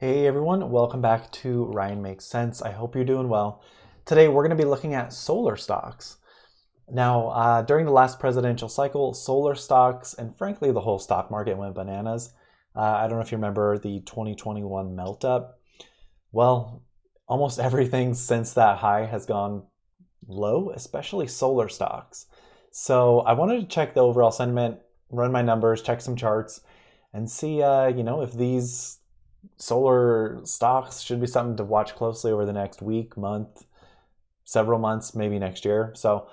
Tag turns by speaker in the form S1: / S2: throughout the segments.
S1: Hey everyone, welcome back to Ryan Makes Sense. I hope you're doing well. Today we're going to be looking at solar stocks. Now, during the last presidential cycle, solar stocks and frankly the whole stock market went bananas. I don't know if you remember the 2021 melt up. Well, almost everything since that high has gone low, especially solar stocks. So I wanted to check the overall sentiment, run my numbers, check some charts, and see, if these solar stocks should be something to watch closely over the next week, month, several months, maybe next year. So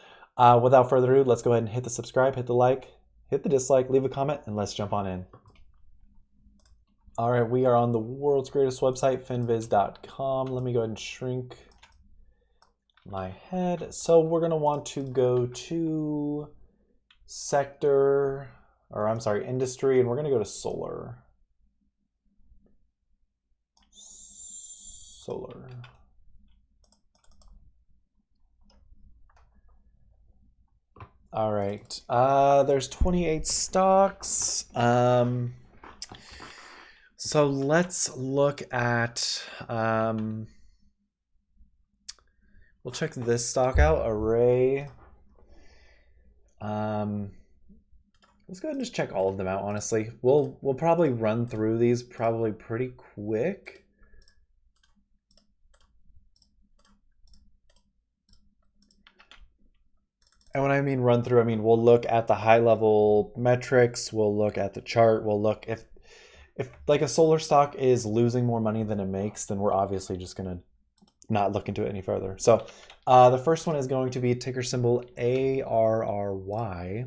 S1: without further ado, let's go ahead and hit the subscribe, hit the like, hit the dislike, leave a comment, and let's jump on in. All right, we are on the world's greatest website, finviz.com. Let me go ahead and shrink my head. So we're going to want to go to industry, and we're going to go to solar. All right, there's 28 stocks. So let's look at, we'll check this stock out, Array. Let's go ahead and just check all of them out, honestly. We'll probably run through these probably pretty quick. And when I mean run through, I mean we'll look at the high level metrics, we'll look at the chart, we'll look if like a solar stock is losing more money than it makes, then we're obviously just gonna not look into it any further. So the first one is going to be ticker symbol ARRY,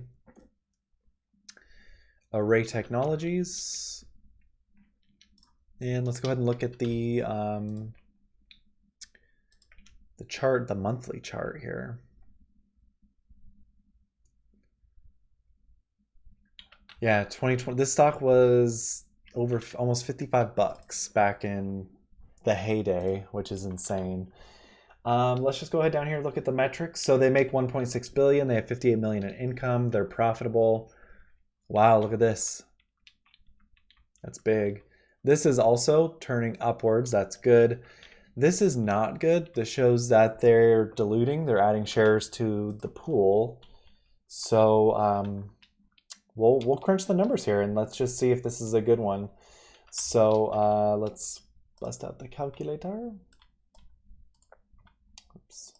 S1: Array Technologies. And let's go ahead and look at the chart, the monthly chart here. Yeah, 2020. This stock was over almost 55 bucks back in the heyday, which is insane. Let's just go ahead down here and look at the metrics. So they make 1.6 billion. They have 58 million in income. They're profitable. Wow, look at this. That's big. This is also turning upwards. That's good. This is not good. This shows that they're diluting. They're adding shares to the pool. So we'll crunch the numbers here and let's just see if this is a good one. So let's bust out the calculator. Oops.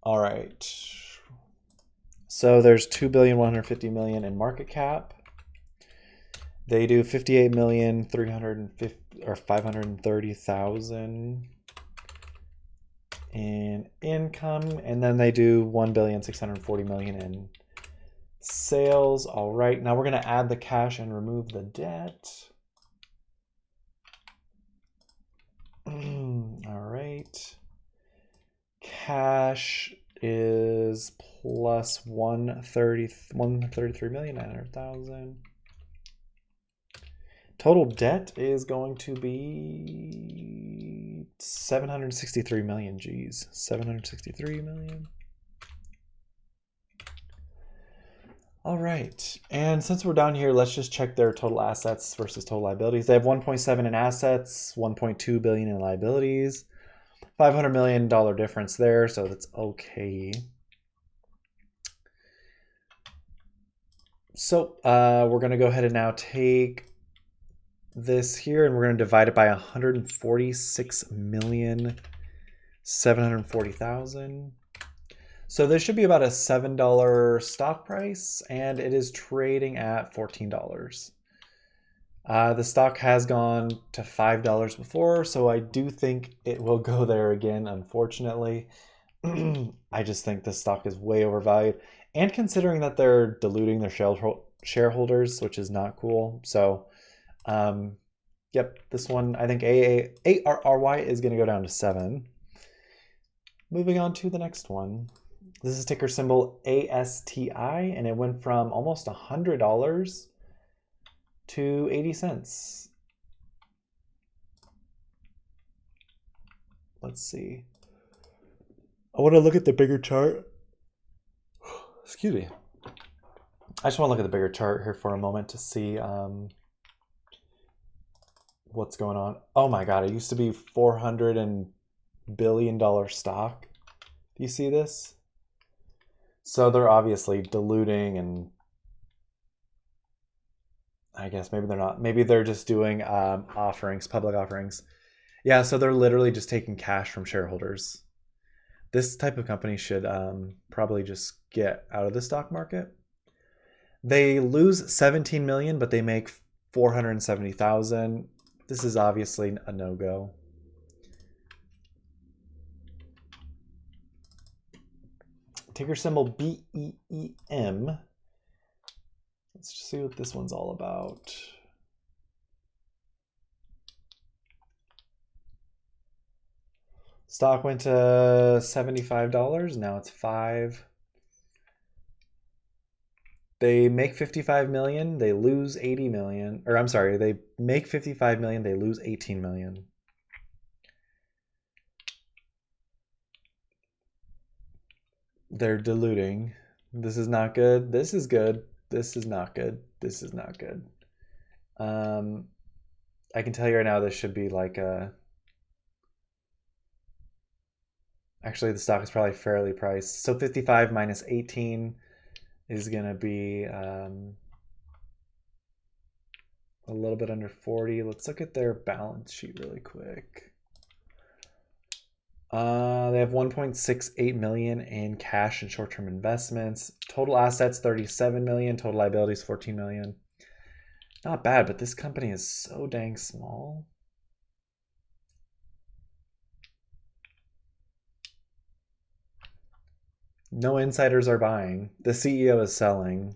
S1: All right. So there's 2,150,000,000 in market cap. They do 58,530,000 in income, and then they do 1,640,000,000 in sales. All right, now we're going to add the cash and remove the debt. All right. Cash is plus 133,900,000. Total debt is going to be 763 million. Geez, 763 million. All right, and since we're down here, let's just check their total assets versus total liabilities. They have 1.7 in assets, 1.2 billion in liabilities, $500 million difference there, so that's okay. So we're going to go ahead and now take this here, and we're going to divide it by 146,740,000. So this should be about a $7 stock price, and it is trading at $14. The stock has gone to $5 before, so I do think it will go there again, unfortunately. I just think this stock is way overvalued, and considering that they're diluting their shareholders, which is not cool. So, yep, this one, I think ARRY is going to go down to 7. Moving on to the next one. This is ticker symbol ASTI, and it went from almost $100 to 80 cents. Let's see. I want to look at the bigger chart. Excuse me. I just want to look at the bigger chart here for a moment to see what's going on. Oh my God, it used to be $400 billion stock. Do you see this? So they're obviously diluting, and I guess maybe they're not. Maybe they're just doing offerings, public offerings. Yeah, so they're literally just taking cash from shareholders. This type of company should probably just get out of the stock market. They lose 17 million, but they make 470,000. This is obviously a no-go. Ticker symbol BEEM. Let's just see what this one's all about. Stock went to $75. Now it's $5. They make 55 million, they lose 80 million. Or I'm sorry, they make 55 million, they lose 18 million. They're diluting. This is not good. This is good. This is not good. This is not good. I can tell you right now, this should be like a... Actually, the stock is probably fairly priced. So 55 minus 18 is going to be a little bit under 40. Let's look at their balance sheet really quick. They have 1.68 million in cash and short-term investments. Total assets 37 million. Total liabilities 14 million. Not bad, but this company is so dang small. No insiders are buying. The CEO is selling.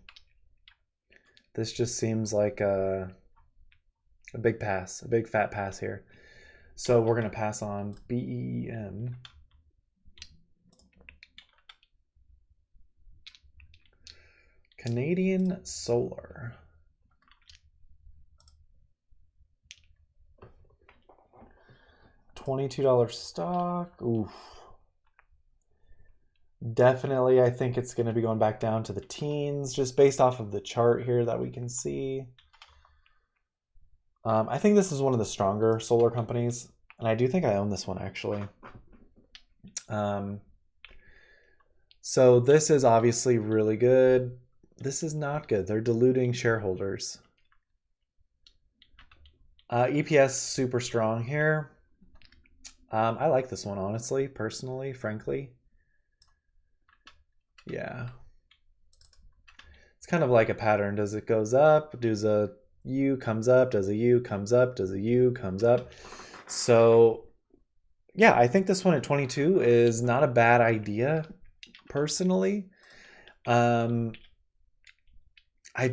S1: This just seems like a big pass, a big fat pass here. So we're going to pass on BEEM. Canadian Solar. $22 stock. Oof. Definitely, I think it's going to be going back down to the teens, just based off of the chart here that we can see. I think this is one of the stronger solar companies, and I do think I own this one actually. So this is obviously really good. This is not good. They're diluting shareholders. EPS super strong here. I like this one, honestly, personally, frankly. Yeah. It's kind of like a pattern. Does it goes up? Does a U comes up? Does a U comes up? Does a U comes up? So yeah, I think this one at 22 is not a bad idea, personally. I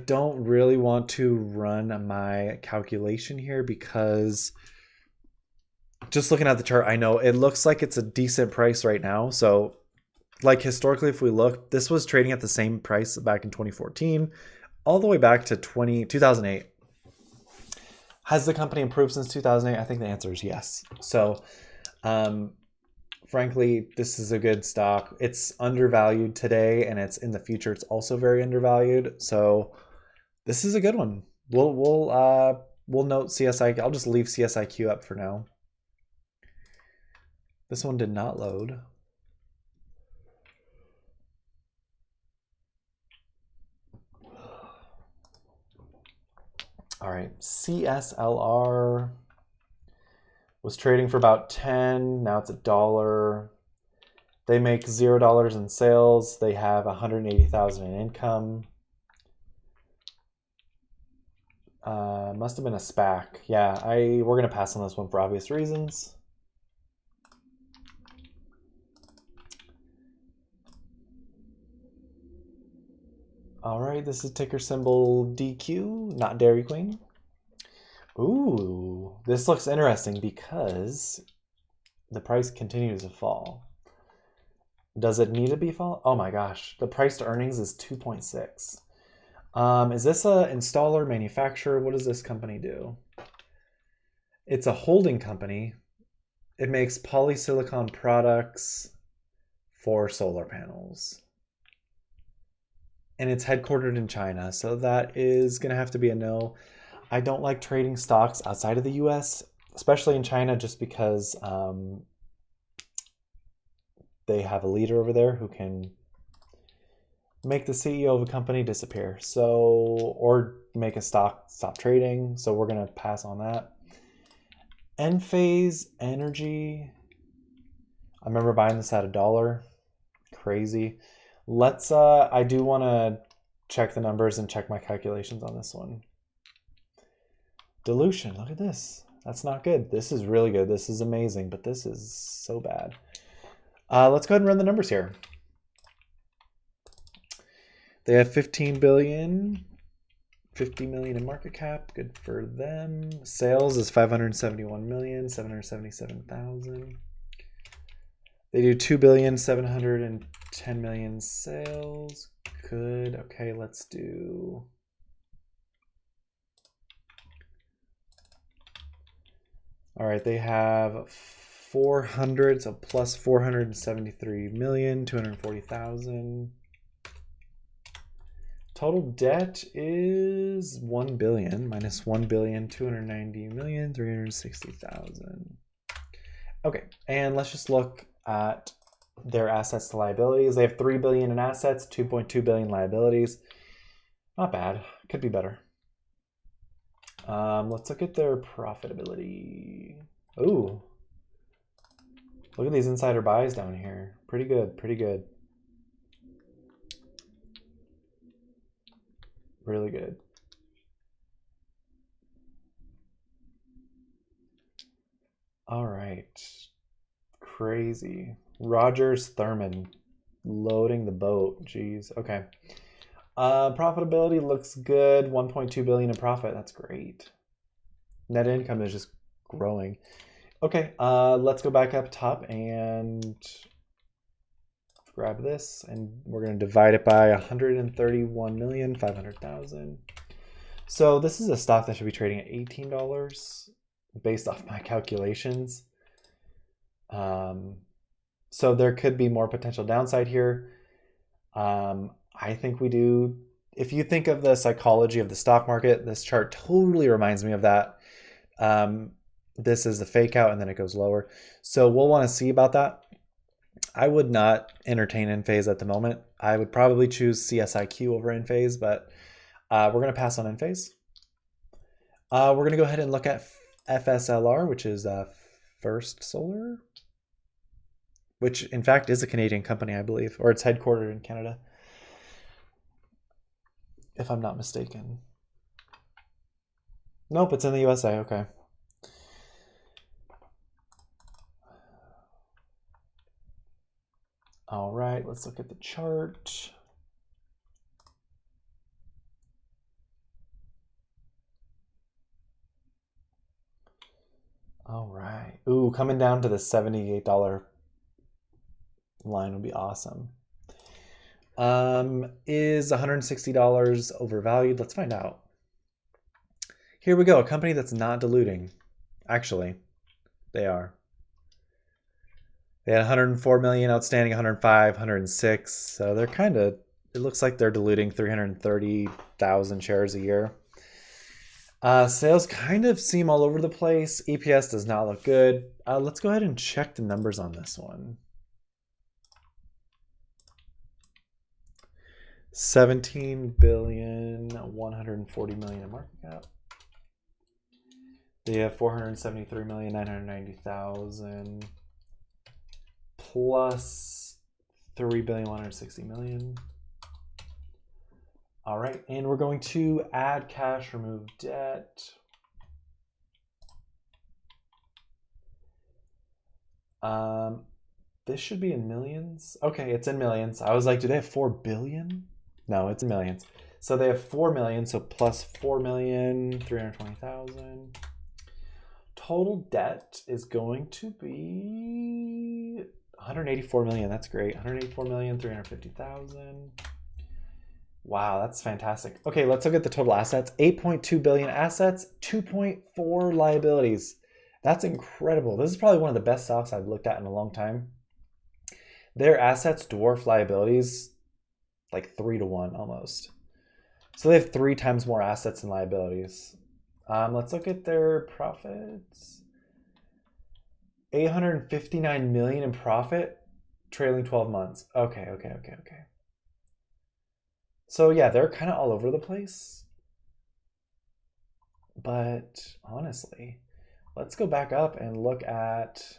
S1: don't really want to run my calculation here because just looking at the chart, I know it looks like it's a decent price right now. So like historically, if we look, this was trading at the same price back in 2014, all the way back to 2008. Has the company improved since 2008? I think the answer is yes. So frankly, this is a good stock. It's undervalued today, and it's in the future. It's also very undervalued. So this is a good one. We'll note CSIQ. I'll just leave CSIQ up for now. This one did not load. All right, CSLR was trading for about 10. Now it's $1. They make $0 in sales. They have 180,000 in income. Must have been a SPAC. Yeah, we're gonna pass on this one for obvious reasons. All right, this is ticker symbol DQ, not Dairy Queen. Ooh, this looks interesting because the price continues to fall. Does it need to be fall? Oh my gosh, the price to earnings is 2.6. Is this a installer, manufacturer? What does this company do? It's a holding company. It makes polysilicon products for solar panels. And it's headquartered in China, so that is going to have to be a no. I don't like trading stocks outside of the US, especially in China, just because they have a leader over there who can make the CEO of a company disappear. So, or make a stock stop trading. So we're going to pass on that. Enphase Energy. I remember buying this at $1. Crazy. Let's, I do want to check the numbers and check my calculations on this one. Dilution, look at this. That's not good. This is really good. This is amazing, but this is so bad. Let's go ahead and run the numbers here. They have 15 billion, 50 million in market cap. Good for them. Sales is 571,777,000. They do 2,710,000,000 sales. Good. Okay, let's do. All right, they have 400, so plus 473,240,000. Total debt is 1 billion minus 1,290,360,000. Okay, and let's just look at their assets to liabilities. They have 3 billion in assets, 2.2 billion liabilities. Not bad. Could be better. Let's look at their profitability. Ooh. Look at these insider buys down here. Pretty good, pretty good. Really good. All right. Crazy. Rogers Thurman loading the boat. Jeez. Okay. Profitability looks good. 1.2 billion in profit. That's great. Net income is just growing. Okay. Let's go back up top and grab this, and we're going to divide it by 131,500,000. So this is a stock that should be trading at $18 based off my calculations. So there could be more potential downside here. I think we do. If you think of the psychology of the stock market, this chart totally reminds me of that. This is the fake out and then it goes lower. So we'll want to see about that. I would not entertain Enphase at the moment. I would probably choose CSIQ over Enphase, but we're going to pass on Enphase. We're going to go ahead and look at FSLR, which is First Solar, which in fact is a Canadian company, I believe, or it's headquartered in Canada, if I'm not mistaken. Nope, it's in the USA. Okay. All right, let's look at the chart. All right. Ooh, coming down to the $78 line would be awesome. Is $160 overvalued? Let's find out. Here we go. A company that's not diluting. Actually, they are. They had 104 million outstanding, 105, 106. So they're kind of, it looks like they're diluting 330,000 shares a year. Sales kind of seem all over the place. EPS does not look good. Let's go ahead and check the numbers on this one. 17,140,000,000 in market cap. They have 473,990,000 plus 3,160,000,000. All right, and we're going to add cash, remove debt. This should be in millions. Okay, it's in millions. I was like, do they have 4 billion? No, it's in millions. So they have 4 million, so plus 4,320,000. Total debt is going to be 184 million. That's great. 184,350,000. Wow, that's fantastic. Okay, let's look at the total assets. 8.2 billion assets, 2.4 liabilities. That's incredible. This is probably one of the best stocks I've looked at in a long time. Their assets dwarf liabilities like 3 to 1 almost. So they have 3 times more assets than liabilities. Let's look at their profits. 859 million in profit, trailing 12 months. Okay. So yeah, they're kind of all over the place. But honestly, let's go back up and look at.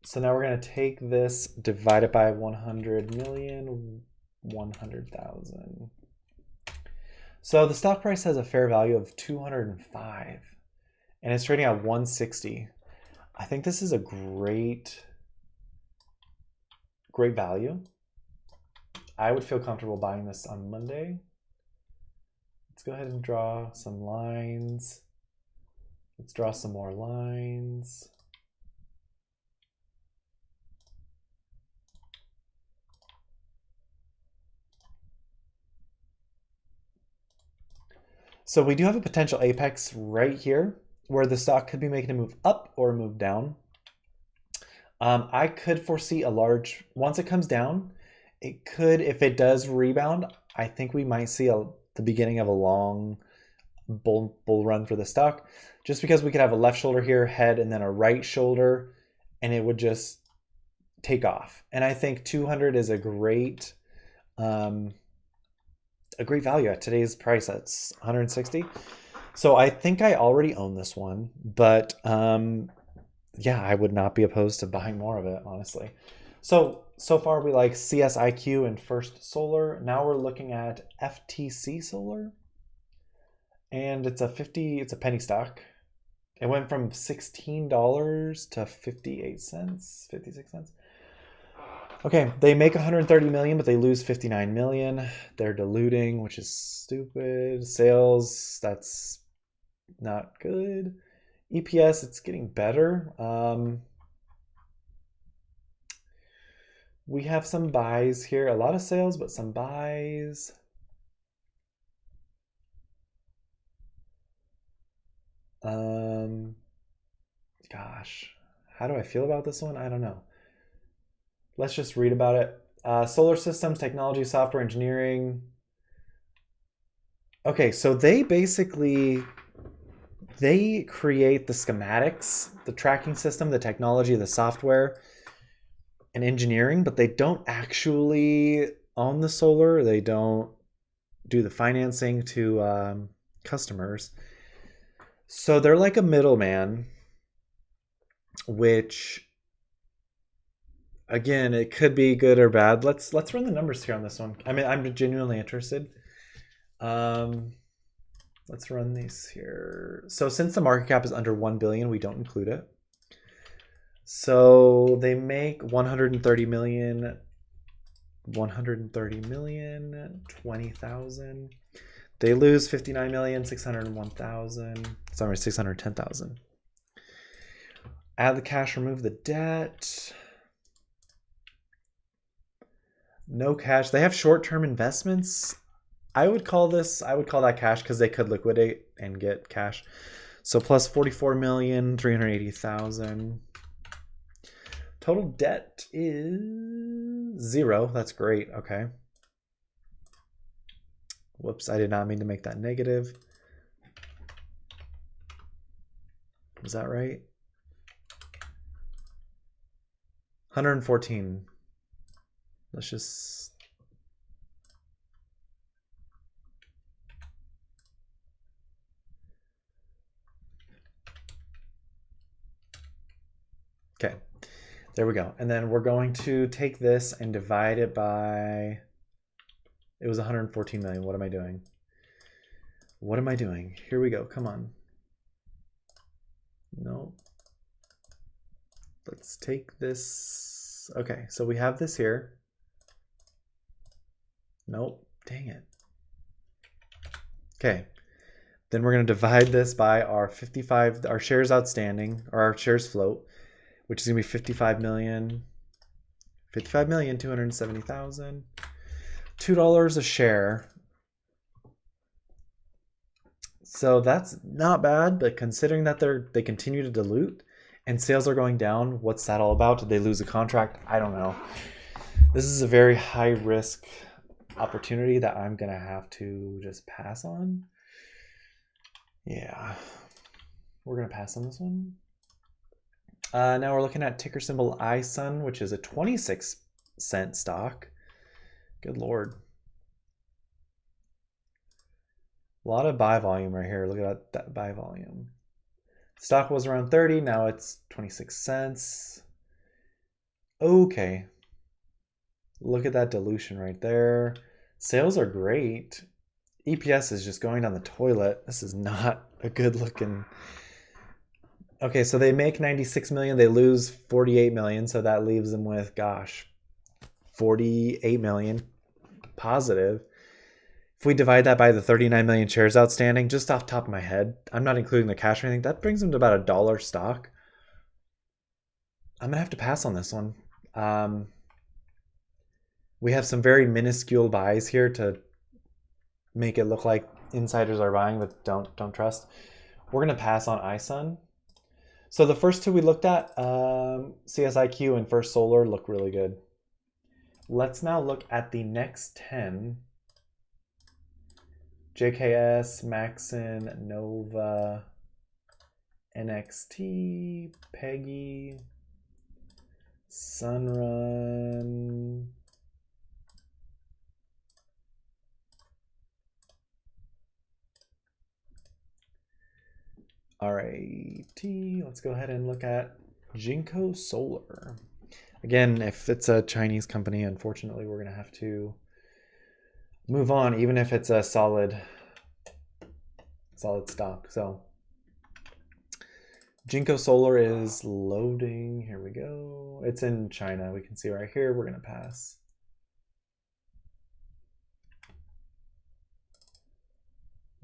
S1: So now we're going to take this, divide it by 100 million, 100,000. So the stock price has a fair value of 205 and it's trading at 160. I think this is a great value. I would feel comfortable buying this on Monday. Let's go ahead and draw some lines. Let's draw some more lines. So we do have a potential apex right here where the stock could be making a move up or a move down. I could foresee a large, once it comes down, it could, if it does rebound, I think we might see the beginning of a long bull run for the stock, just because we could have a left shoulder here, head, and then a right shoulder, and it would just take off. And I think 200 is a great value at today's price. That's 160. So I think I already own this one, but yeah, I would not be opposed to buying more of it, honestly. So far we like CSIQ and First Solar. Now we're looking at FTC Solar, and it's a penny stock. It went from $16 to 58 cents, 56 cents. Okay, they make 130 million, but they lose 59 million. They're diluting, which is stupid. Sales, that's not good. EPS, it's getting better. We have some buys here. A lot of sales, but some buys. Gosh, how do I feel about this one? I don't know. Let's just read about it. Solar systems, technology, software engineering. Okay, so they basically, they create the schematics, the tracking system, the technology, the software, and engineering, but they don't actually own the solar. They don't do the financing to customers. So they're like a middleman, which, again, it could be good or bad. Let's run the numbers here on this one. I mean, I'm genuinely interested. Let's run these here. So since the market cap is under 1 billion, we don't include it. So they make 130 million, 20,000. They lose 59,601,000. Sorry, 610,000. Add the cash, remove the debt. No cash. They have short-term investments. I would call that cash because they could liquidate and get cash. So plus 44,380,000. Total debt is 0. That's great. Okay. Whoops, I did not mean to make that negative. Was that right? 114. Let's just... Okay, there we go. And then we're going to take this and divide it by... It was 114 million. What am I doing? What am I doing? Here we go. Come on. No. Let's take this. Okay, so we have this here. Nope. Dang it. Okay. Then we're going to divide this by our shares outstanding, or our shares float, which is going to be 55,270,000. $2 a share. So that's not bad, but considering that they continue to dilute and sales are going down, what's that all about? Did they lose a contract? I don't know. This is a very high risk opportunity that I'm gonna have to just pass on. Yeah, we're gonna pass on this one. Now we're looking at ticker symbol iSun, which is a 26-cent stock. Good Lord. A lot of buy volume right here. Look at that buy volume. Stock was around 30, now it's 26 cents. Okay. Look at that dilution right there. Sales are great. EPS is just going down the toilet. This is not a good looking. Okay, so they make 96 million, they lose 48 million, so that leaves them with, gosh, 48 million positive. If we divide that by the 39 million shares outstanding, just off the top of my head, I'm not including the cash or anything, that brings them to about $1 stock. I'm gonna have to pass on this one. We have some very minuscule buys here to make it look like insiders are buying, but don't trust. We're gonna pass on iSun. So the first two we looked at, CSIQ and First Solar, look really good. Let's now look at the next 10. JKS, Maxon, Nova, NXT, Peggy, Sunrun. Alrighty, let's go ahead and look at Jinko Solar. Again, if it's a Chinese company, unfortunately, we're gonna have to move on, even if it's a solid stock. So Jinko Solar is loading. Here we go. It's in China. We can see right here. We're gonna pass.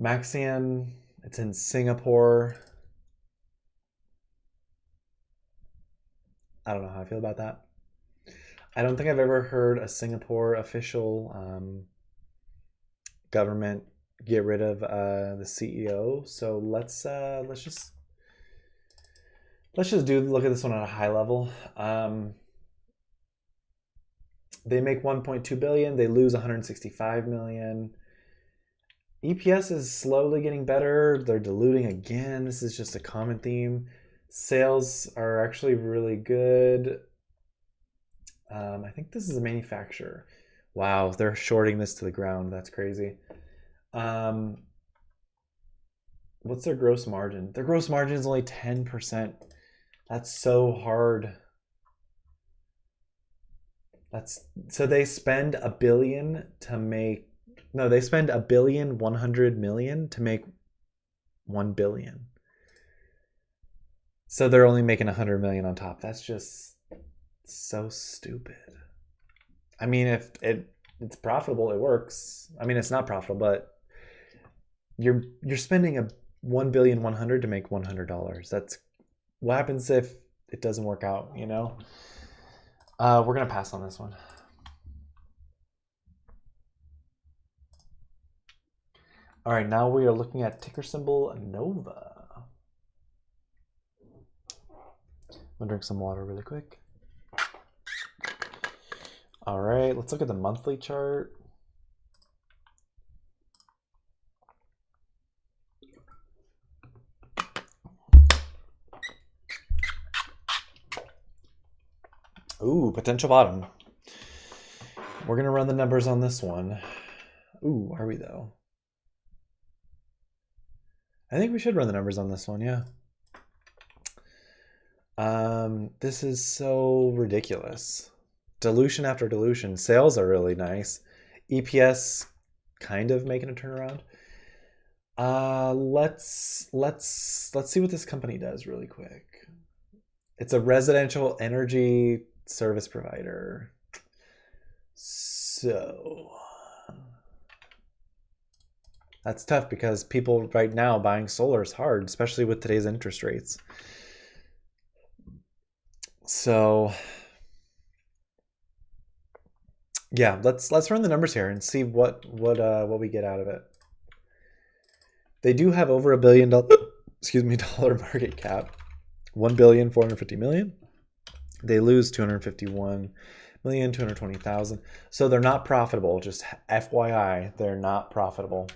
S1: Maxian, it's in Singapore. I don't know how I feel about that. I don't think I've ever heard a Singapore official government get rid of the CEO. So let's just look at this one at a high level. They make 1.2 billion. They lose 165 million. EPS is slowly getting better. They're diluting again. This is just a common theme. Sales are actually really good. I think this is a manufacturer. Wow, they're shorting this to the ground. That's crazy. What's their gross margin? Their gross margin is only 10%. That's so hard. So they spend $1 billion to make, no, they spend $1.1 billion to make 1 billion. So they're only making 100 million on top. That's just so stupid. I mean, if it's profitable, it works. I mean, it's not profitable, but you're spending a 1 billion 100 to make $100. That's what happens if it doesn't work out, you know? We're gonna pass on this one. All right, now we are looking at ticker symbol Nova. I'm gonna drink some water really quick. All right, let's look at the monthly chart. Ooh, potential bottom. We're gonna run the numbers on this one. Ooh, are we though? I think we should run the numbers on this one, yeah. This is so ridiculous. Dilution after dilution. Sales are really nice. EPS kind of making a turnaround. Let's see what this company does really quick. It's a residential energy service provider. So that's tough because people right now buying solar is hard, especially with today's interest rates. So yeah, let's run the numbers here and see what we get out of it. They do have over $1 billion dollar market cap. 1.45 billion. They lose 251,220,000. So they're not profitable. Just FYI, they're not profitable.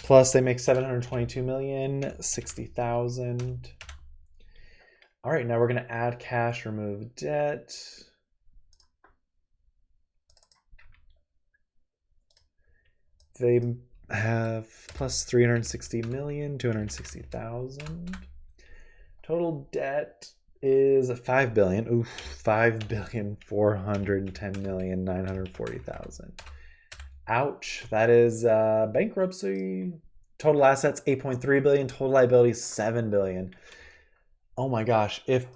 S1: Plus they make 722 million, 60,000. All right, now we're going to add cash, remove debt. They have plus 360 million, 260,000. Total debt is 5 billion. Oof, 5,410,940,000. Ouch, that is bankruptcy. Total assets 8.3 billion, total liabilities 7 billion. Oh my gosh, if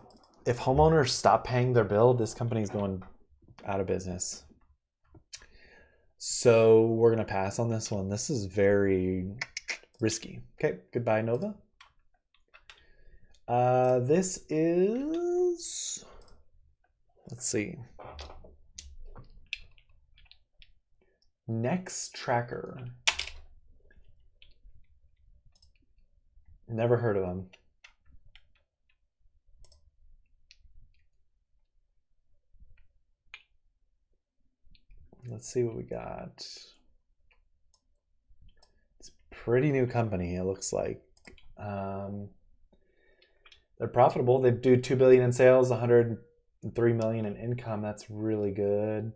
S1: homeowners stop paying their bill, this company is going out of business. So we're going to pass on this one. This is very risky. Okay, goodbye, Nova. This is, let's see. Next Tracker. Never heard of them. Let's see what we got. It's a pretty new company, it looks like. They're profitable. They do 2 billion in sales, 103 million in income. That's really good.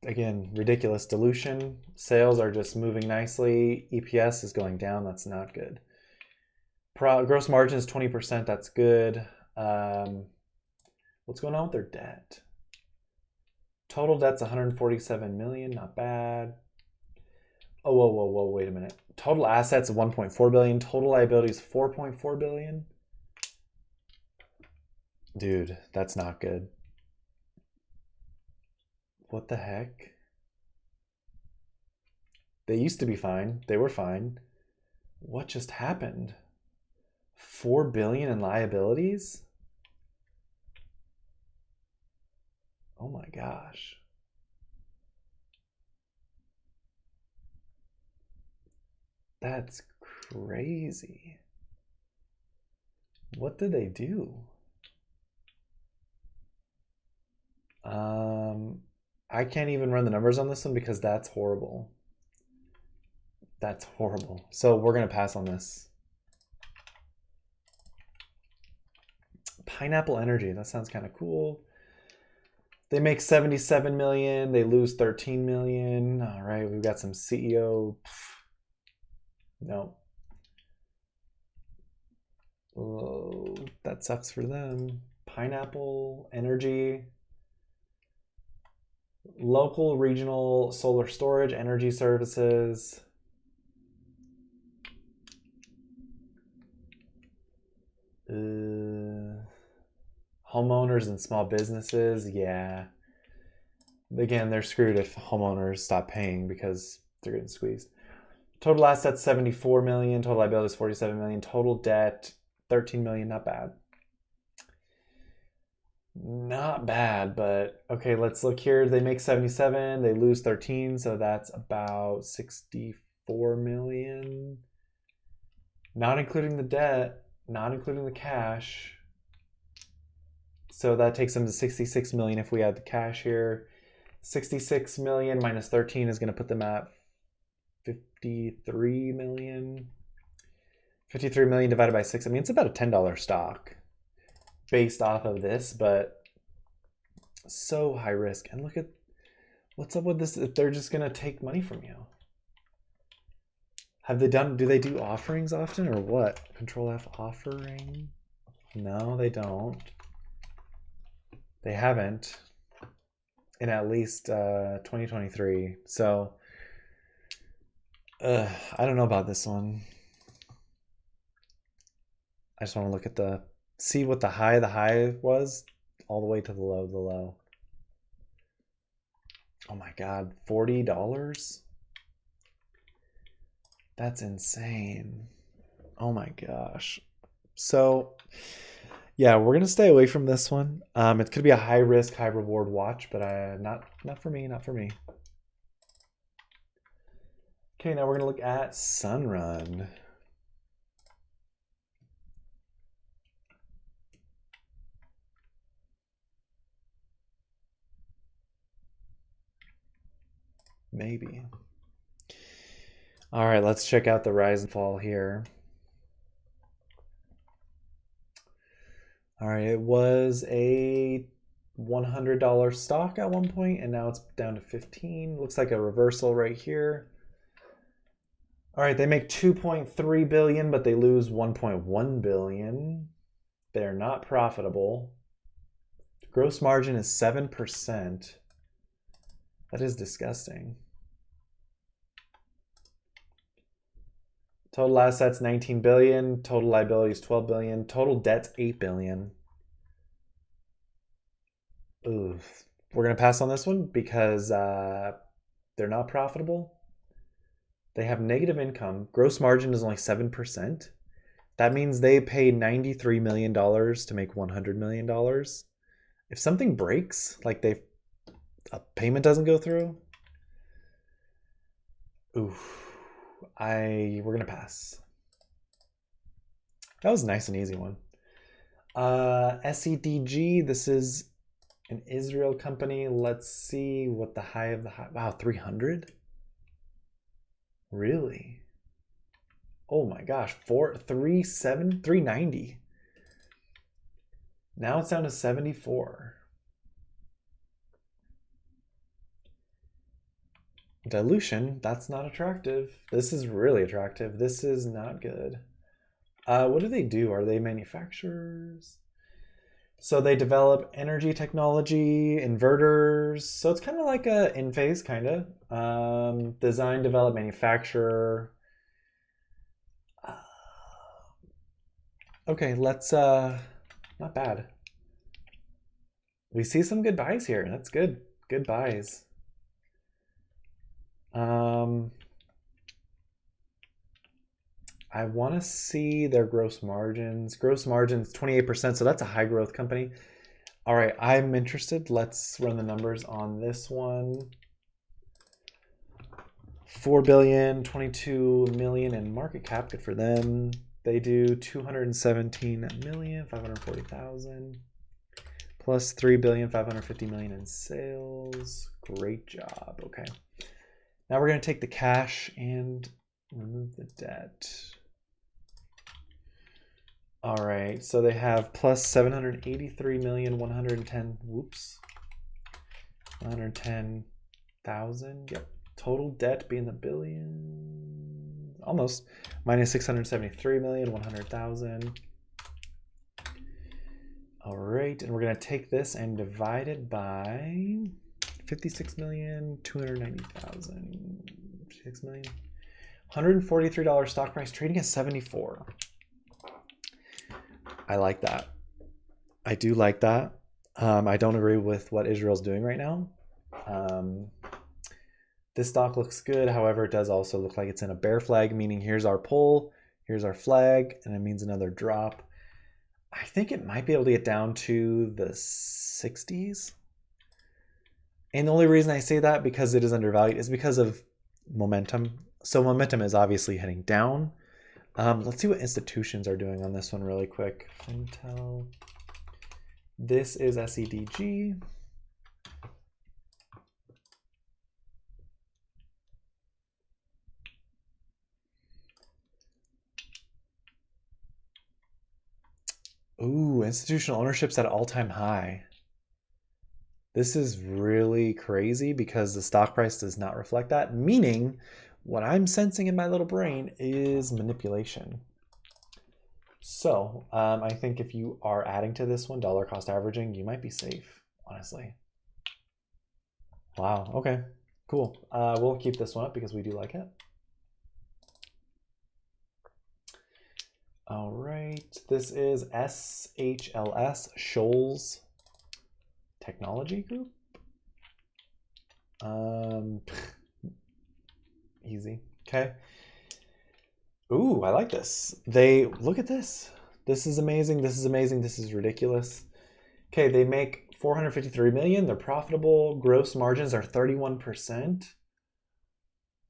S1: Again, ridiculous dilution. Sales are just moving nicely. EPS is going down. That's not good. Gross margin is 20%. That's good. What's going on with their debt? Total debt's 147 million. Not bad. Oh, whoa, wait a minute. Total assets 1.4 billion. Total liabilities 4.4 billion. Dude, that's not good. What the heck? They used to be fine. They were fine. What just happened? 4 billion in liabilities? Oh my gosh. That's crazy. What did they do? I can't even run the numbers on this one because that's horrible. That's horrible. So we're going to pass on this. Pineapple Energy. That sounds kind of cool. They make 77 million. They lose 13 million. All right, we've got some CEO. No. Oh, that sucks for them. Pineapple Energy. Local regional solar storage energy services. Homeowners and small businesses, yeah. Again, they're screwed if homeowners stop paying because they're getting squeezed. Total assets 74 million, total liabilities 47 million, total debt 13 million, not bad. Not bad, but okay, let's look here. They make 77, they lose 13, so that's about 64 million. Not including the debt, not including the cash. So that takes them to 66 million if we add the cash here. 66 million minus 13 is going to put them at 53 million. 53 million divided by 6. I mean, it's about a $10 stock based off of this, but so high risk. And look at what's up with this. They're just going to take money from you. Have they done, do they do offerings often or what? Control F offering? No, they don't. They haven't in at least 2023. So I don't know about this one. I just want to look at see what the high was all the way to the low. Oh my God, $40? That's insane. Oh my gosh. So yeah, we're gonna stay away from this one. It could be a high risk, high reward watch, but not for me, not for me. Okay, now we're gonna look at Sunrun. Maybe. All right, let's check out the rise and fall here. All right, it was a $100 stock at one point, and now it's down to 15. Looks like a reversal right here. All right, they make 2.3 billion, but they lose 1.1 billion. They're not profitable. Gross margin is 7%. That is disgusting. Total assets 19 billion, total liabilities 12 billion, total debts 8 billion. Oof. We're going to pass on this one because they're not profitable. They have negative income. Gross margin is only 7%. That means they pay $93 million to make $100 million. If something breaks, like a payment doesn't go through, oof. We're going to pass. That was a nice and easy one. SEDG, this is an Israel company. Let's see what the high of the high. Wow, 300? Really? Oh my gosh, 390. Now it's down to 74. Dilution, that's not attractive. This is really attractive. This is not good. What do they do? Are they manufacturers? So they develop energy technology, inverters. So it's kind of like a in-phase kind of. Design, develop, manufacture. Okay, let's, not bad. We see some good buys here. That's good. Good buys. I want to see their gross margins. Gross margins 28%, so that's a high growth company. All right, I'm interested. Let's run the numbers on this one. 4 billion, 22 million in market cap. Good for them. They do 217,540,000 plus 3,550,000,000 in sales. Great job. Okay. Now we're going to take the cash and remove the debt. All right, so they have plus 783,110. Whoops, 110,000. Yep. Total debt being the billion, almost minus 673,100,000. All right, and we're going to take this and divide it by 56,290,000. 6 million. $143 stock price, trading at 74. I like that. I do like that. I don't agree with what Israel's doing right now. This stock looks good. However, it does also look like it's in a bear flag, meaning here's our pull, here's our flag, and it means another drop. I think it might be able to get down to the 60s. And the only reason I say that because it is undervalued is because of momentum. So momentum is obviously heading down. Let's see what institutions are doing on this one really quick. Intel. This is SEDG. Ooh, institutional ownership's at an all-time high. This is really crazy because the stock price does not reflect that, meaning what I'm sensing in my little brain is manipulation. So I think if you are adding to this one, dollar cost averaging, you might be safe, honestly. Wow, okay, cool. We'll keep this one up because we do like it. All right, this is SHLS, SHLS Technology Group. Easy. Okay. Ooh, I like this. Look at this. This is amazing. This is amazing. This is ridiculous. Okay, they make 453 million. They're profitable. Gross margins are 31%.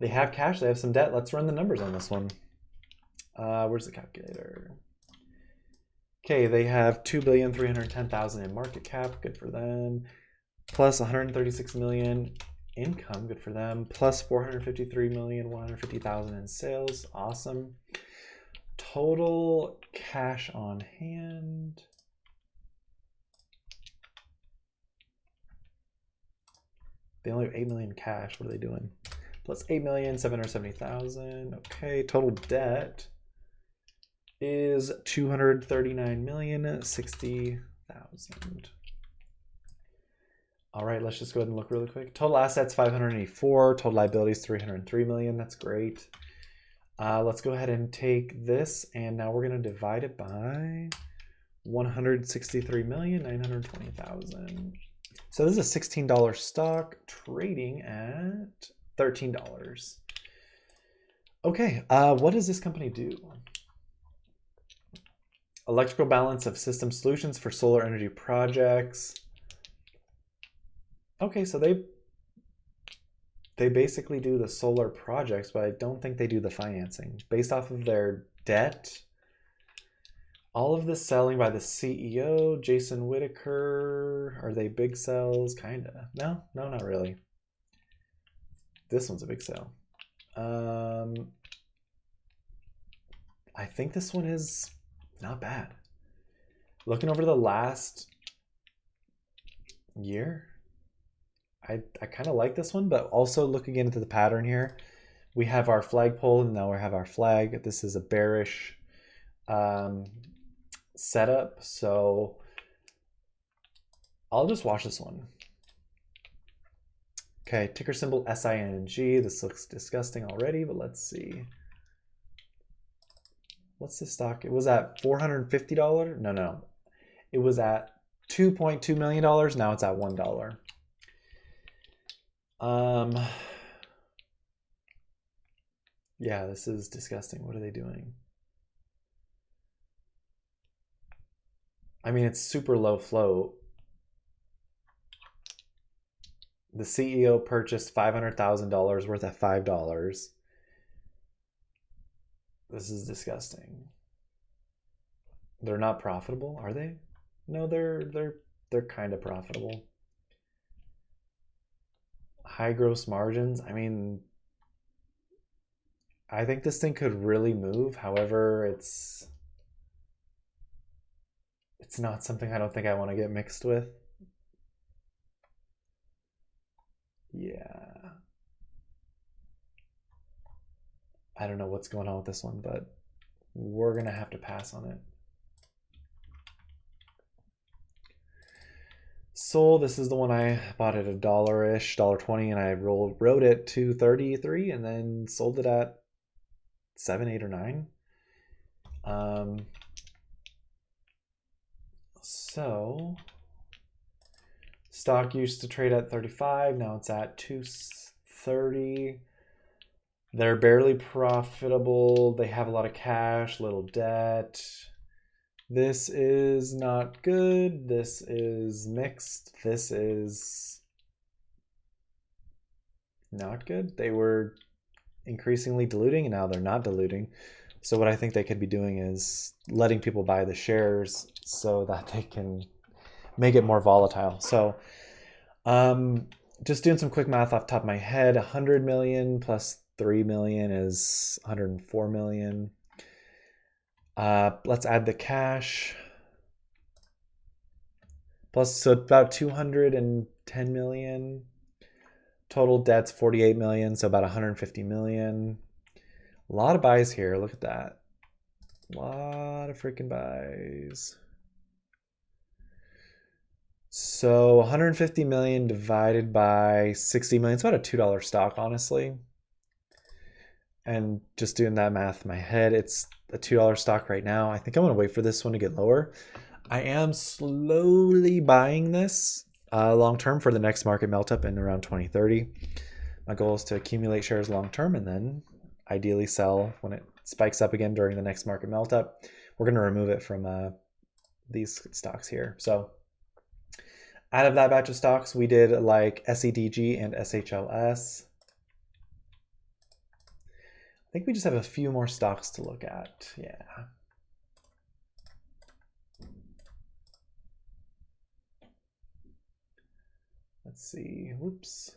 S1: They have cash. They have some debt. Let's run the numbers on this one. Where's the calculator? Okay, they have 2,310,000 in market cap. Good for them. Plus 136 million income, good for them. Plus 453,150,000 in sales, awesome. Total cash on hand. They only have 8 million cash. What are they doing? Plus 8,770,000. Okay, total debt is 239,060,000. All right, let's just go ahead and look really quick. Total assets 584. Total liabilities 303 million. That's great. Let's go ahead and take this, and now we're going to divide it by 163,920,000. So this is a $16 stock trading at $13. Okay, what does this company do? Electrical balance of system solutions for solar energy projects. Okay, so they basically do the solar projects, but I don't think they do the financing. Based off of their debt, all of this selling by the CEO, Jason Whitaker. Are they big sales? Kinda. No, not really. This one's a big sale. I think this one is not bad. Looking over the last year, I kind of like this one, but also looking into the pattern here, we have our flagpole and now we have our flag. This is a bearish setup, so I'll just watch this one. Okay, ticker symbol SING. This looks disgusting already, but let's see. What's the stock? It was at $450. No. It was at $2.2 million. Now it's at $1. Yeah, this is disgusting. What are they doing? I mean, it's super low float. The CEO purchased $500,000 worth at $5. This is disgusting. They're not profitable, are they? No, they're kind of profitable. High gross margins. I mean, I think this thing could really move. However, it's not something I don't think I want to get mixed with. Yeah. I don't know what's going on with this one, but we're going to have to pass on it. Sol, this is the one I bought at $1-ish, $1.20, and I wrote it to 33 and then sold it at 7, 8, or 9. So stock used to trade at 35, now it's at 230. They're barely profitable. They have a lot of cash, little debt. This is not good. This is mixed. This is not good. They were increasingly diluting and now they're not diluting. So what I think they could be doing is letting people buy the shares so that they can make it more volatile. So just doing some quick math off the top of my head, 100 million plus 3 million is 104 million. Let's add the cash. Plus, so about 210 million. Total debt's 48 million, so about 150 million. A lot of buys here. Look at that. A lot of freaking buys. So 150 million divided by 60 million. It's about a $2 stock, honestly. And just doing that math in my head, it's a $2 stock right now. I think I'm going to wait for this one to get lower. I am slowly buying this long-term for the next market melt-up in around 2030. My goal is to accumulate shares long-term and then ideally sell when it spikes up again during the next market melt-up. We're going to remove it from these stocks here. So out of that batch of stocks, we did like SEDG and SHLS. I think we just have a few more stocks to look at. Yeah. Let's see. Whoops.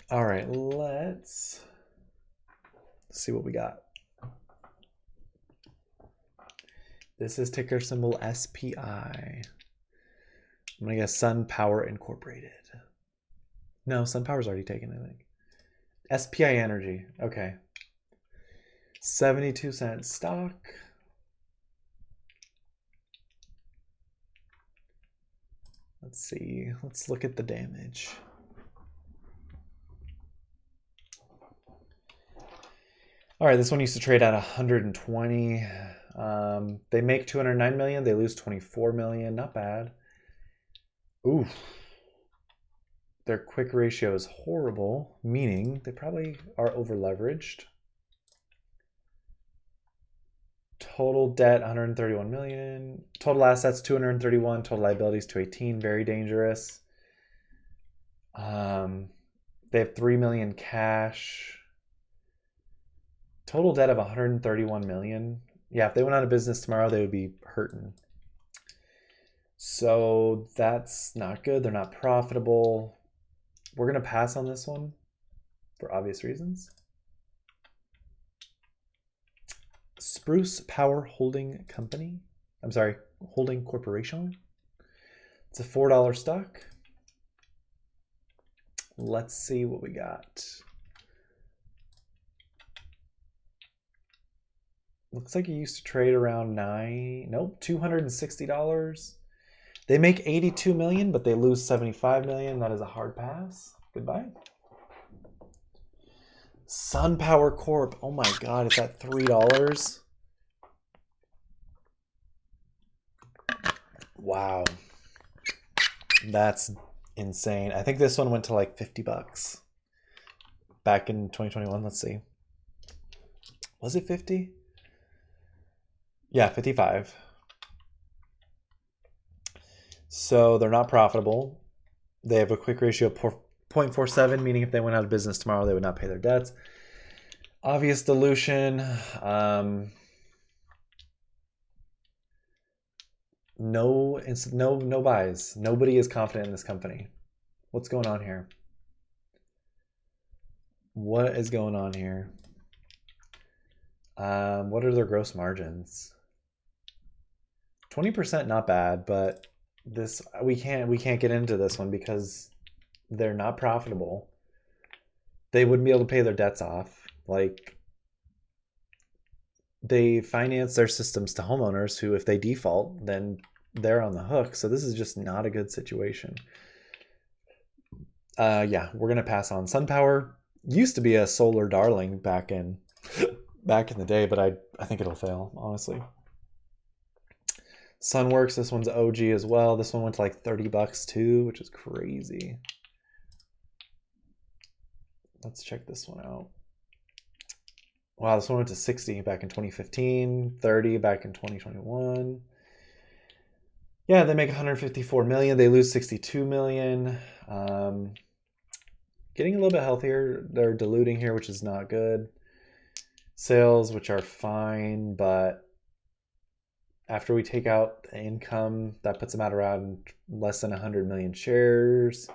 S1: All right, let's see what we got. This is ticker symbol SPI. I'm gonna guess Sun Power Incorporated. No, Sun Power's already taken, I think. SPI Energy, okay. 72-cent stock. Let's see, let's look at the damage. All right, this one used to trade at 120. They make 209 million, they lose 24 million, not bad. Oof. Their quick ratio is horrible, meaning they probably are over leveraged. Total debt 131 million. Total assets 231. Total liabilities 218. Very dangerous. They have 3 million cash. Total debt of 131 million. Yeah, if they went out of business tomorrow, they would be hurting. So that's not good. They're not profitable. We're going to pass on this one for obvious reasons. Spruce Power Holding Company. I'm sorry, Holding Corporation. It's a $4 stock. Let's see what we got. Looks like it used to trade around $260. They make 82 million, but they lose 75 million. That is a hard pass. Goodbye. Sun Power Corp. Oh my God, it's at $3. Wow. That's insane. I think this one went to like 50 bucks back in 2021. Let's see. Was it 50? Yeah, 55. So they're not profitable. They have a quick ratio of 0.47, meaning if they went out of business tomorrow, they would not pay their debts. Obvious dilution. No buys. Nobody is confident in this company. What's going on here? What is going on here? What are their gross margins? 20%, not bad, but this we can't get into this one because they're not profitable. They wouldn't be able to pay their debts off. Like, they finance their systems to homeowners who, if they default, then they're on the hook. So this is just not a good situation. Yeah, we're gonna pass on. SunPower used to be a solar darling back in the day, but I think it'll fail, honestly. Sunworks, this one's OG as well. This one went to like 30 bucks too, which is crazy. Let's check this one out. Wow, this one went to 60 back in 2015, 30 back in 2021. Yeah, they make 154 million. They lose 62 million. Getting a little bit healthier. They're diluting here, which is not good. Sales, which are fine, but after we take out the income, that puts them at around less than 100 million shares.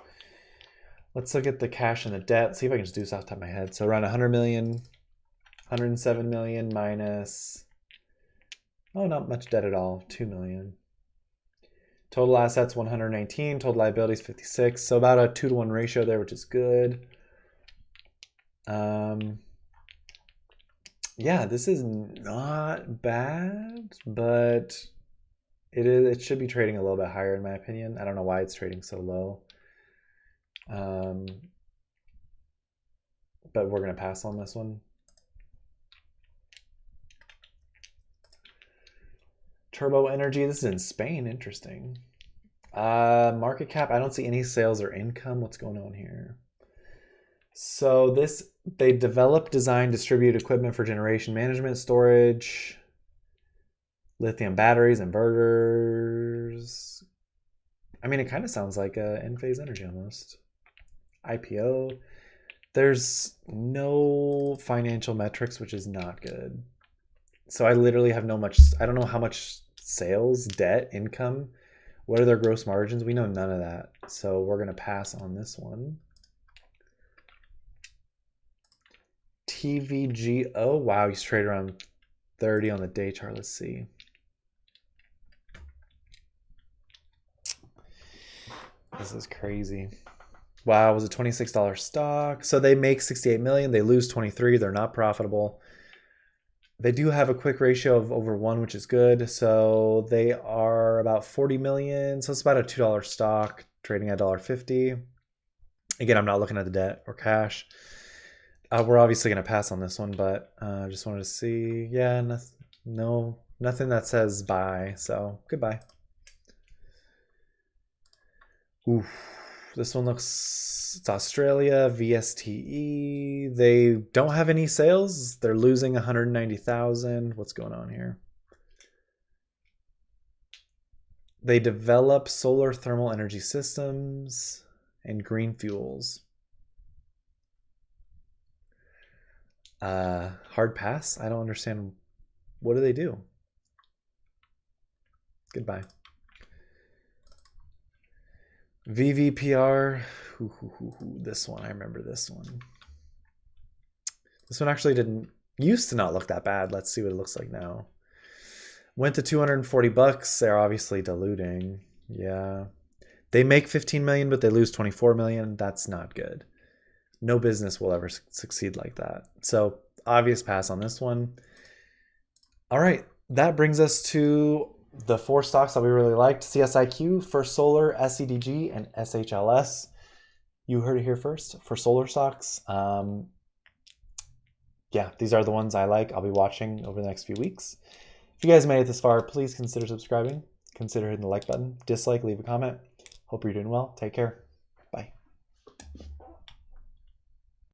S1: Let's look at the cash and the debt. See if I can just do this off the top of my head. So around 100 million, 107 million minus, oh, not much debt at all, 2 million. Total assets 119, total liabilities 56. So about a 2-to-1 ratio there, which is good. Yeah, this is not bad, but it should be trading a little bit higher in my opinion. I don't know why it's trading so low. But we're gonna pass on this one. Turbo Energy, this is in Spain, interesting. Market cap, I don't see any sales or income. What's going on here? So they develop, design, distribute equipment for generation management, storage, lithium batteries, inverters. I mean, it kind of sounds like Enphase Energy almost. IPO. There's no financial metrics, which is not good. So I literally have I don't know how much sales, debt, income. What are their gross margins? We know none of that. So we're going to pass on this one. PVG. Oh, wow. He's traded around 30 on the day chart. Let's see. This is crazy. Wow, it was a $26 stock. So they make 68 million. They lose 23. They're not profitable. They do have a quick ratio of over 1, which is good. So they are about 40 million. So it's about a $2 stock trading at $1.50. Again, I'm not looking at the debt or cash. We're obviously going to pass on this one, but I just wanted to see. Yeah, nothing that says buy. So goodbye. Oof. This one looks, it's Australia, VSTE. They don't have any sales. They're losing 190,000. What's going on here? They develop solar thermal energy systems and green fuels. Hard pass? I don't understand. What do they do? Goodbye. VVPR. This one, I remember this one. This one actually used to not look that bad. Let's see what it looks like now. Went to 240 bucks. They're obviously diluting. Yeah. They make 15 million, but they lose 24 million. That's not good. No business will ever succeed like that. So obvious pass on this one. All right. That brings us to the 4 stocks that we really liked: CSIQ, First Solar, SEDG, and SHLS. You heard it here first for solar stocks. Yeah, these are the ones I like. I'll be watching over the next few weeks. If you guys made it this far, please consider subscribing. Consider hitting the like button. Dislike, leave a comment. Hope you're doing well. Take care.